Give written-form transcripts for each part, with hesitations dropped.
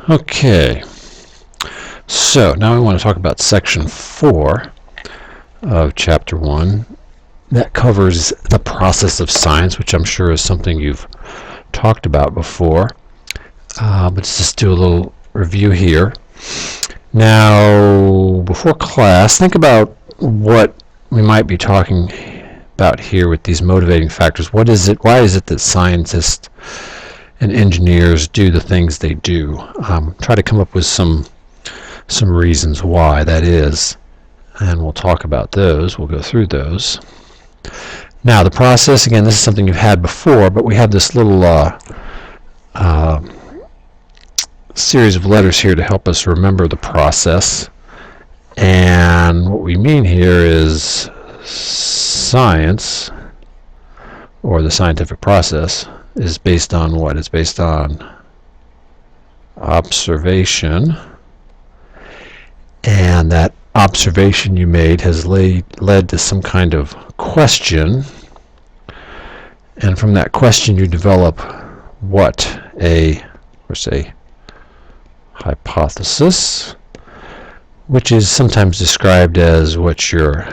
Okay, so now we want to talk about section 4 of chapter 1. That covers the process of science, which I'm sure is something you've talked about before. But let's just do a little review here. Now, before class, think about what we might be talking about here with these motivating factors. What is it? Why is it that scientists and engineers do the things they do? Try to come up with some reasons why that is, and we'll talk about those. We'll go through those. Now, the process, again, this is something you've had before, but we have this little series of letters here to help us remember the process. And what we mean here is science, or the scientific process, is based on what? It's based on observation, and that observation you made has led to some kind of question, and from that question you develop what? A hypothesis, which is sometimes described as what's your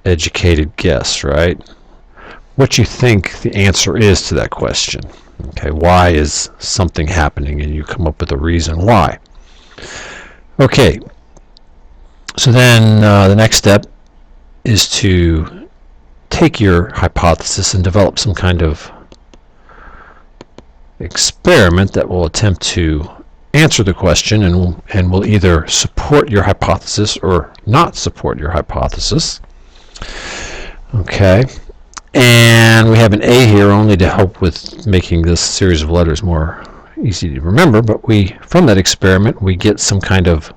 educated guess, right? What you think the answer is to that question. Okay, why is something happening, and you come up with a reason why. Okay, so then the next step is to take your hypothesis and develop some kind of experiment that will attempt to answer the question and will either support your hypothesis or not support your hypothesis. Okay. And we have an A here only to help with making this series of letters more easy to remember, but from that experiment we get some kind of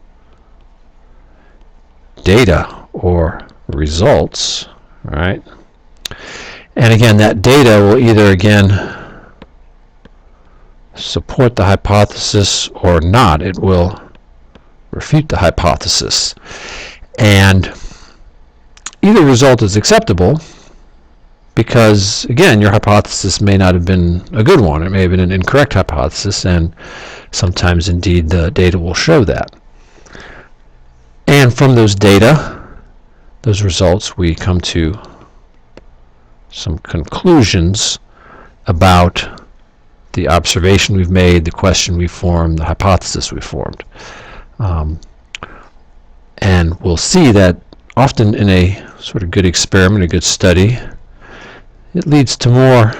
data or results, right? And again, that data will either again support the hypothesis or not. It will refute the hypothesis. And either result is acceptable, because, again, your hypothesis may not have been a good one. It may have been an incorrect hypothesis, and sometimes, indeed, the data will show that. And from those data, those results, we come to some conclusions about the observation we've made, the question we formed, the hypothesis we formed. And we'll see that often in a sort of good experiment, a good study, it leads to more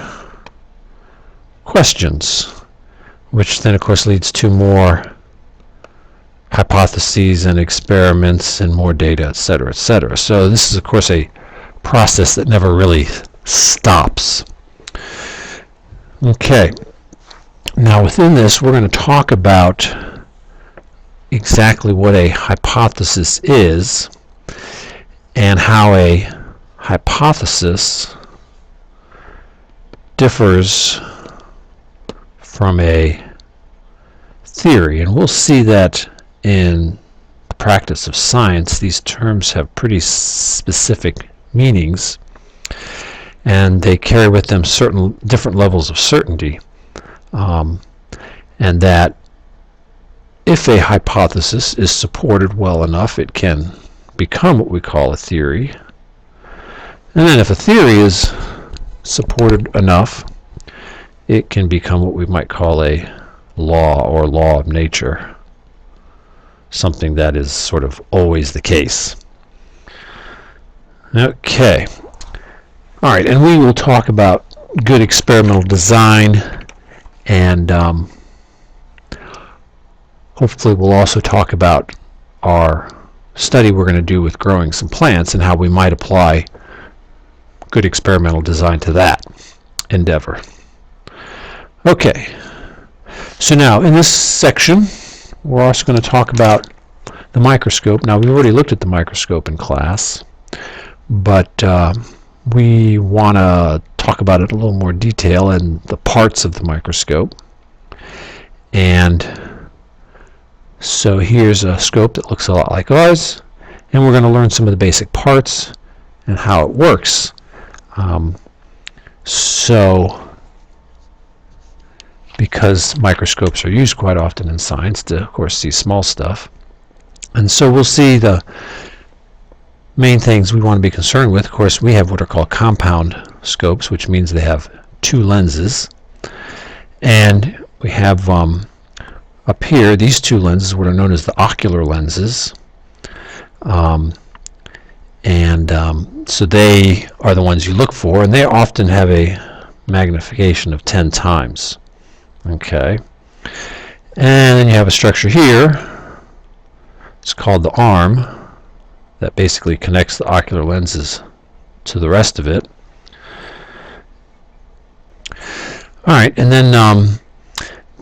questions, which then of course leads to more hypotheses and experiments and more data, etc., etc. So this is of course a process that never really stops. Okay, now within this we're going to talk about exactly what a hypothesis is and how a hypothesis differs from a theory. And we'll see that in the practice of science these terms have pretty specific meanings, and they carry with them certain different levels of certainty, and that if a hypothesis is supported well enough, it can become what we call a theory. And then if a theory is supported enough, it can become what we might call a law or law of nature, something that is sort of always the case. Okay. All right, and we will talk about good experimental design, and hopefully we'll also talk about our study we're going to do with growing some plants and how we might apply good experimental design to that endeavor. Okay, so now in this section we're also going to talk about the microscope. Now we've already looked at the microscope in class, but we want to talk about it in a little more detail and the parts of the microscope. And so here's a scope that looks a lot like ours, and we're going to learn some of the basic parts and how it works. So because microscopes are used quite often in science to, of course, see small stuff. And so we'll see the main things we want to be concerned with. Of course, we have what are called compound scopes, which means they have two lenses. And we have up here these two lenses, what are known as the ocular lenses. So they are the ones you look for, and they often have a magnification of 10 times. Okay. And then you have a structure here. It's called the arm that basically connects the ocular lenses to the rest of it. All right, and then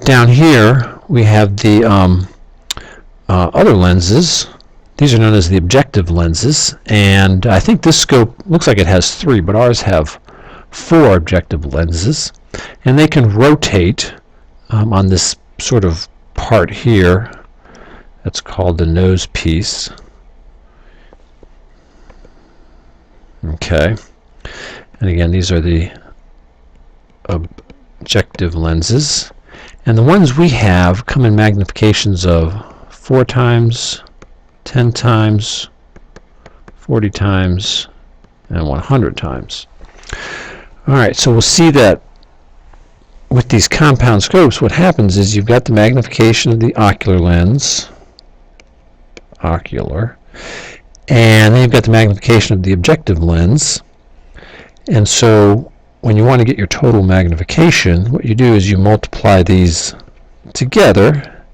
down here we have the other lenses. These are known as the objective lenses, and I think this scope looks like it has 3, but ours have 4 objective lenses, and they can rotate on this sort of part here. That's called the nose piece. Okay, and again, these are the objective lenses, and the ones we have come in magnifications of 4 times, 10 times, 40 times, and 100 times. All right, so we'll see that with these compound scopes, what happens is you've got the magnification of the ocular lens, ocular, and then you've got the magnification of the objective lens. And so when you want to get your total magnification, what you do is you multiply these together.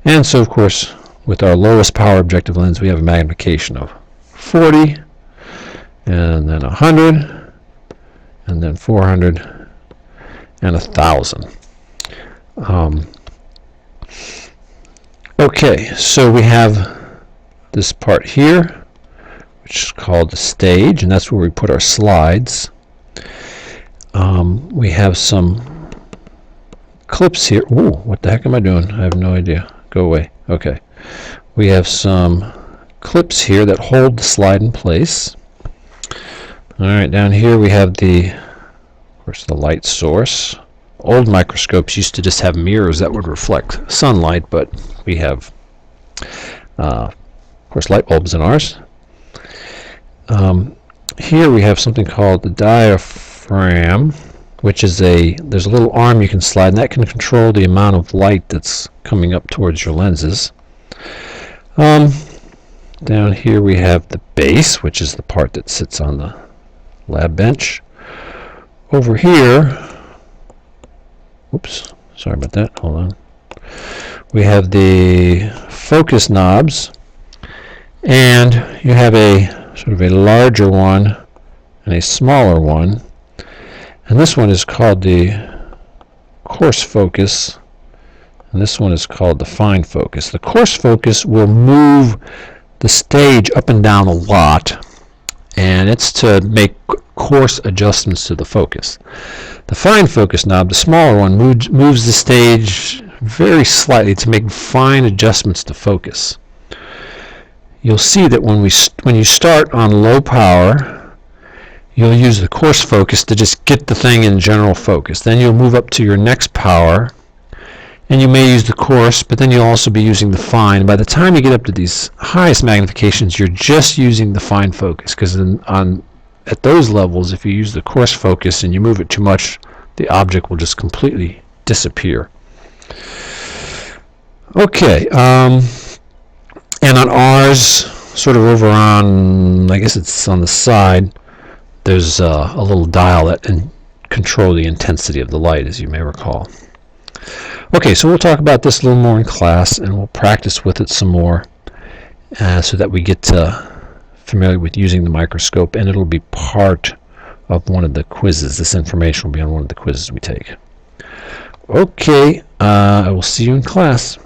And so, of course, with our lowest power objective lens, we have a magnification of 40, and then 100, and then 400, and 1,000. Okay, so we have this part here, which is called the stage, and that's where we put our slides. We have some clips here. Ooh, what the heck am I doing? I have no idea. Go away. Okay. We have some clips here that hold the slide in place. All right, down here we have of course, the light source. Old microscopes used to just have mirrors that would reflect sunlight, but we have, of course, light bulbs in ours. Here we have something called the diaphragm, which is there's a little arm you can slide, and that can control the amount of light that's coming up towards your lenses. Down here we have the base, which is the part that sits on the lab bench. Over here, oops, sorry about that, hold on. We have the focus knobs, and you have a sort of a larger one and a smaller one. And this one is called the coarse focus, and this one is called the fine focus. The coarse focus will move the stage up and down a lot, and it's to make coarse adjustments to the focus. The fine focus knob, the smaller one, moves the stage very slightly to make fine adjustments to focus. You'll see that when you start on low power, you'll use the coarse focus to just get the thing in general focus. Then you'll move up to your next power, and you may use the coarse, but then you'll also be using the fine. By the time you get up to these highest magnifications, you're just using the fine focus, because at those levels, if you use the coarse focus and you move it too much, the object will just completely disappear. Okay, and on ours, sort of over on, I guess it's on the side, there's a little dial that can control the intensity of the light, as you may recall. Okay, so we'll talk about this a little more in class, and we'll practice with it some more so that we get familiar with using the microscope, and it'll be part of one of the quizzes. This information will be on one of the quizzes we take. Okay, I will see you in class.